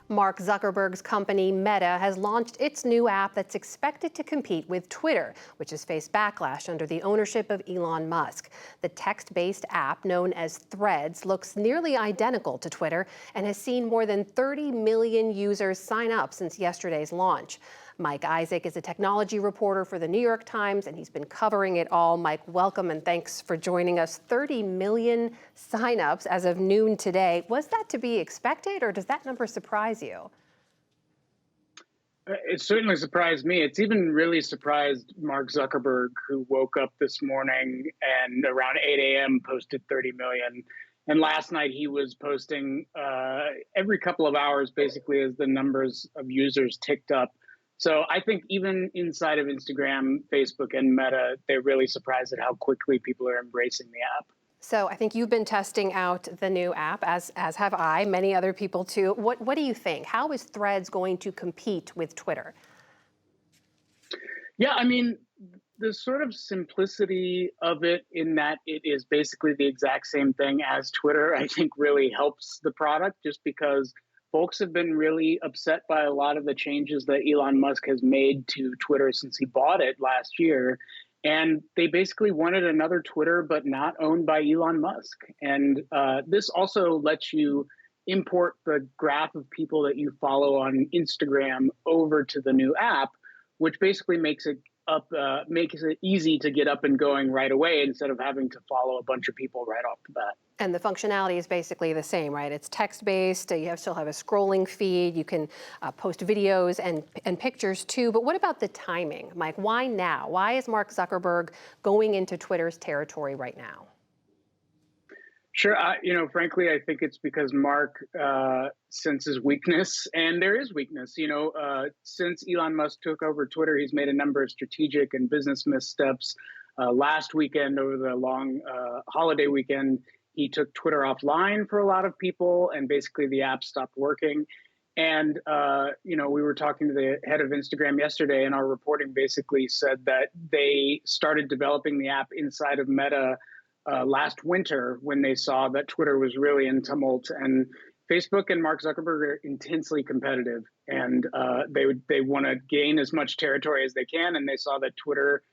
Mark Zuckerberg's company Meta has launched its new app that's expected to compete with Twitter, which has faced backlash under the ownership of Elon Musk. The text-based app, known as Threads, looks nearly identical to Twitter and has seen more than 30 million users sign up since yesterday's launch. Mike Isaac is a technology reporter for the New York Times, and he's been covering it all. Mike, welcome and thanks for joining us. 30 million signups as of noon today. Was that to be expected, or does that number surprise you? It certainly surprised me. It's even really surprised Mark Zuckerberg, who woke up this morning and around 8 a.m. posted 30 million. And last night he was posting every couple of hours, basically, as the numbers of users ticked up. So I think even inside of Instagram, Facebook, and Meta, they're really surprised at how quickly people are embracing the app. So I think you've been testing out the new app, as have I, many other people too. What do you think? How is Threads going to compete with Twitter? Yeah, I mean, the sort of simplicity of it in that it is basically the exact same thing as Twitter, I think really helps the product just because folks have been really upset by a lot of the changes that Elon Musk has made to Twitter since he bought it last year. And they basically wanted another Twitter, but not owned by Elon Musk. And this also lets you import the graph of people that you follow on Instagram over to the new app, which basically makes it easy to get up and going right away instead of having to follow a bunch of people right off the bat. And the functionality is basically the same, right? It's text-based. Still have a scrolling feed. You can post videos and pictures too. But what about the timing, Mike? Why now? Why is Mark Zuckerberg going into Twitter's territory right now? Sure. Frankly, I think it's because Mark senses weakness, and there is weakness. Since Elon Musk took over Twitter, he's made a number of strategic and business missteps. Last weekend, over the long holiday weekend, he took Twitter offline for a lot of people, and basically the app stopped working. And, we were talking to the head of Instagram yesterday, and our reporting basically said that they started developing the app inside of Meta last winter when they saw that Twitter was really in tumult. And Facebook and Mark Zuckerberg are intensely competitive, and they want to gain as much territory as they can. And they saw that Twitter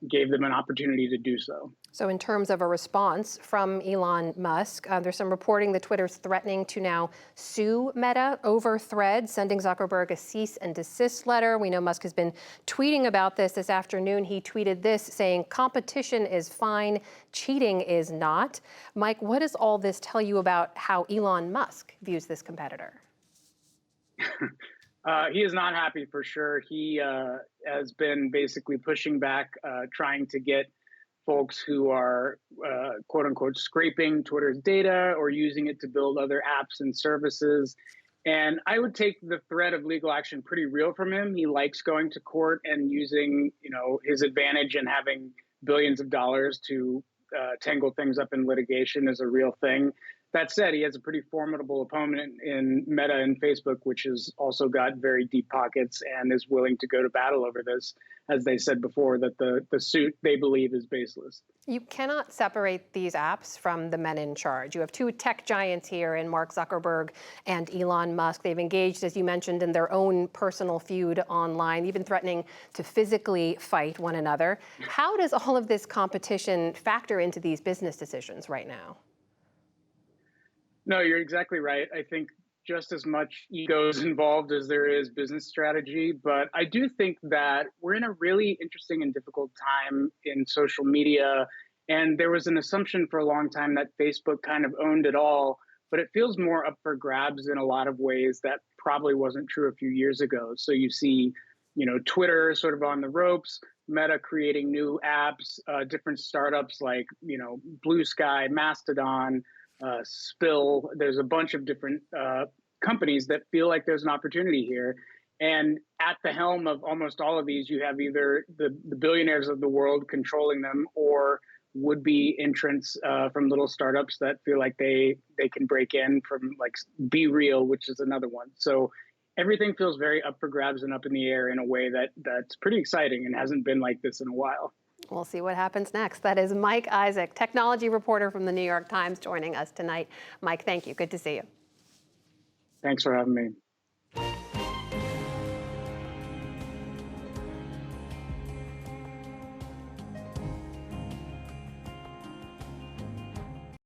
gave them an opportunity to do so. So in terms of a response from Elon Musk, there's some reporting that Twitter's threatening to now sue Meta over Threads, sending Zuckerberg a cease and desist letter. We know Musk has been tweeting about this afternoon. He tweeted this saying, "Competition is fine, cheating is not." Mike, what does all this tell you about how Elon Musk views this competitor? He is not happy for sure. He has been basically pushing back, trying to get folks who are quote unquote scraping Twitter's data or using it to build other apps and services. And I would take the threat of legal action pretty real from him. He likes going to court and using, his advantage and having billions of dollars to tangle things up in litigation is a real thing. That said, he has a pretty formidable opponent in Meta and Facebook, which has also got very deep pockets and is willing to go to battle over this, as they said before, that the suit they believe is baseless. You cannot separate these apps from the men in charge. You have two tech giants here in Mark Zuckerberg and Elon Musk. They've engaged, as you mentioned, in their own personal feud online, even threatening to physically fight one another. How does all of this competition factor into these business decisions right now? No, you're exactly right. I think just as much ego is involved as there is business strategy. But I do think that we're in a really interesting and difficult time in social media. And there was an assumption for a long time that Facebook kind of owned it all, but it feels more up for grabs in a lot of ways that probably wasn't true a few years ago. So you see, Twitter sort of on the ropes, Meta creating new apps, different startups like, Blue Sky, Mastodon, Spill. There's a bunch of different companies that feel like there's an opportunity here. And at the helm of almost all of these, you have either the billionaires of the world controlling them or would-be entrants from little startups that feel like they can break in from like Be Real, which is another one. So everything feels very up for grabs and up in the air in a way that's pretty exciting and hasn't been like this in a while. We'll see what happens next. That is Mike Isaac, technology reporter from the New York Times, joining us tonight. Mike, thank you. Good to see you. Thanks for having me.